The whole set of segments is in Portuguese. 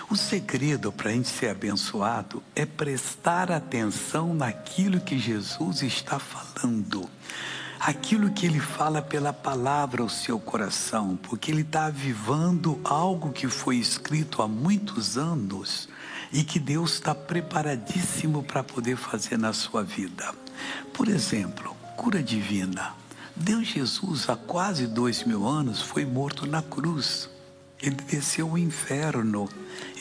O segredo para a gente ser abençoado é prestar atenção naquilo que Jesus está falando. Aquilo que Ele fala pela palavra ao seu coração, porque Ele está avivando algo que foi escrito há muitos anos e que Deus está preparadíssimo para poder fazer na sua vida. Por exemplo, cura divina. Deus Jesus, há quase 2000 anos, foi morto na cruz. Ele desceu ao inferno,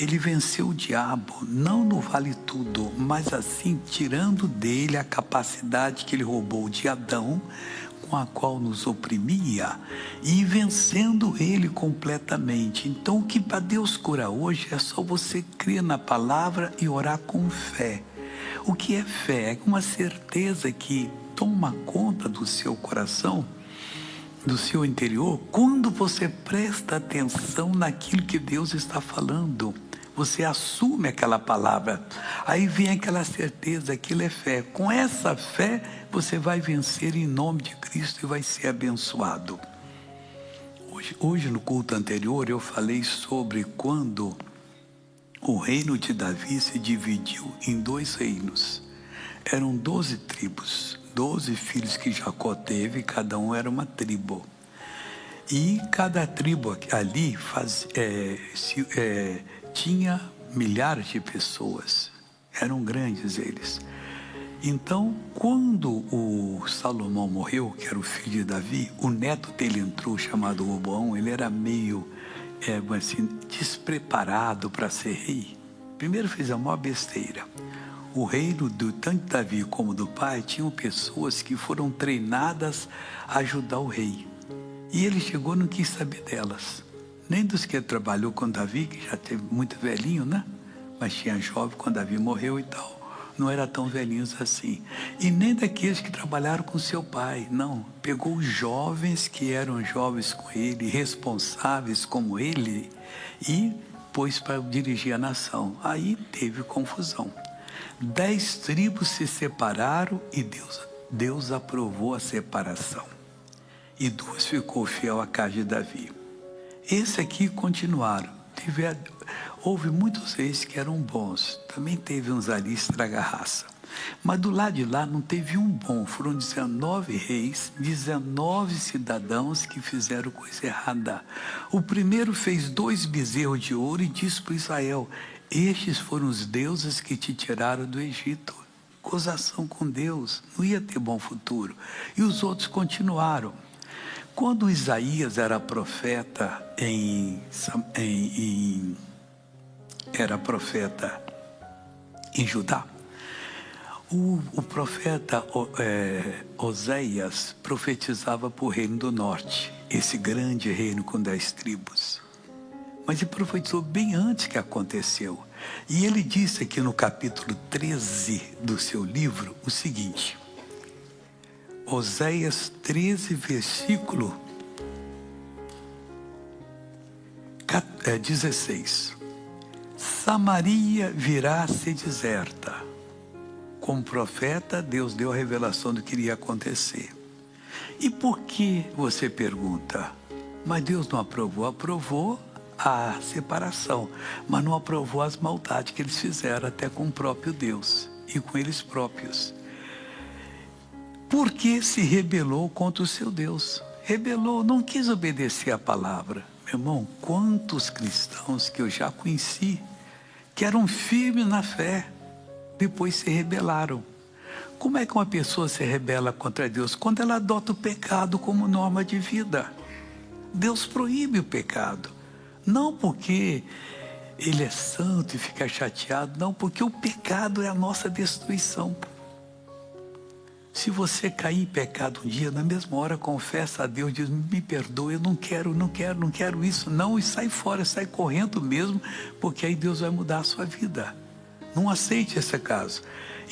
ele venceu o diabo, não no vale tudo, mas assim tirando dele a capacidade que ele roubou de Adão, com a qual nos oprimia, e vencendo ele completamente. Então o que para Deus curar hoje é só você crer na palavra e orar com fé. O que é fé? É uma certeza que toma conta do seu coração, do seu interior, quando você presta atenção naquilo que Deus está falando. Você assume aquela palavra, aí vem aquela certeza, aquilo é fé. Com essa fé, você vai vencer em nome de Cristo e vai ser abençoado. Hoje no culto anterior, eu falei sobre quando o reino de Davi se dividiu em 2 reinos. Eram 12 tribos. 12 filhos que Jacó teve, cada um era uma tribo. E cada tribo ali tinha milhares de pessoas. Eram grandes eles. Então, quando o Salomão morreu, que era o filho de Davi, o neto dele entrou, chamado Roboão. Ele era meio despreparado para ser rei. Primeiro fez a maior besteira. O reino tanto de Davi como do pai tinham pessoas que foram treinadas a ajudar o rei. E ele chegou e não quis saber delas. Nem dos que trabalhou com Davi, que já teve muito velhinho, né? Mas tinha jovem quando Davi morreu e tal. Não era tão velhinhos assim. E nem daqueles que trabalharam com seu pai, não. Pegou os jovens que eram jovens com ele, responsáveis como ele, e pôs para dirigir a nação. Aí teve confusão. 10 tribos se separaram e Deus aprovou a separação. E 2 ficou fiel à casa de Davi. Esse aqui continuaram. Houve muitos reis que eram bons. Também teve uns ali estraga-raça. Mas do lado de lá não teve um bom. Foram 19 reis, 19 cidadãos que fizeram coisa errada. O primeiro fez 2 bezerros de ouro e disse para Israel: estes foram os deuses que te tiraram do Egito. Gozação com Deus, não ia ter bom futuro. E os outros continuaram. Quando Isaías era profeta em Judá, o profeta Oséias profetizava para o reino do norte, esse grande reino com 10 tribos. Mas ele profetizou bem antes que aconteceu. E ele disse aqui no capítulo 13 do seu livro o seguinte: Oséias 13, versículo 16. Samaria virá a ser deserta. Como profeta, Deus deu a revelação do que iria acontecer. E por que, você pergunta? Mas Deus não aprovou? Aprovou a separação, mas não aprovou as maldades que eles fizeram até com o próprio Deus e com eles próprios. Porque se rebelou contra o seu Deus. Rebelou, não quis obedecer a palavra. Meu irmão, quantos cristãos que eu já conheci que eram firmes na fé, depois se rebelaram. Como é que uma pessoa se rebela contra Deus? Quando ela adota o pecado como norma de vida. Deus proíbe o pecado. Não porque Ele é santo e fica chateado, não, porque o pecado é a nossa destruição. Se você cair em pecado um dia, na mesma hora confessa a Deus, diz: me perdoe, eu não quero isso, não, e sai fora, sai correndo mesmo, porque aí Deus vai mudar a sua vida. Não aceite esse caso.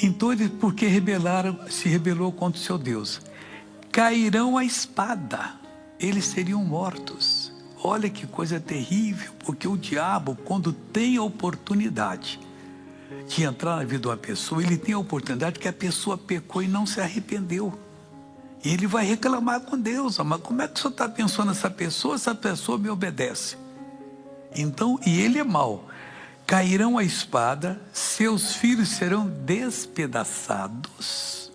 Então ele, porque se rebelou contra o seu Deus, cairão a espada, eles seriam mortos. Olha que coisa terrível, porque o diabo, quando tem a oportunidade de entrar na vida de uma pessoa, ele tem a oportunidade que a pessoa pecou e não se arrependeu. E ele vai reclamar com Deus: mas como é que o senhor está pensando nessa pessoa? Essa pessoa me obedece. Então, e ele é mau. cairão a espada, seus filhos serão despedaçados,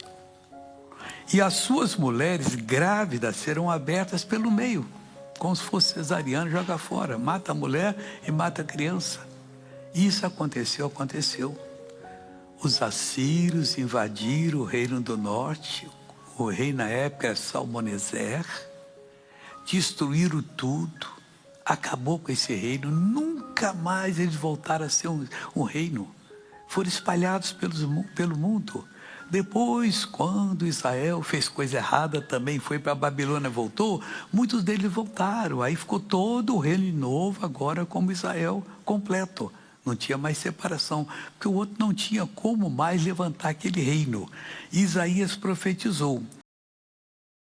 e as suas mulheres grávidas serão abertas pelo meio, como se fosse cesariano, joga fora, mata a mulher e mata a criança. Isso aconteceu. Os assírios invadiram o reino do norte, o rei na época era Salmaneser, destruíram tudo, acabou com esse reino, nunca mais eles voltaram a ser um reino, foram espalhados pelo mundo. Depois, quando Israel fez coisa errada, também foi para a Babilônia, voltou, muitos deles voltaram, aí ficou todo o reino novo, agora como Israel completo. Não tinha mais separação, porque o outro não tinha como mais levantar aquele reino. Isaías profetizou: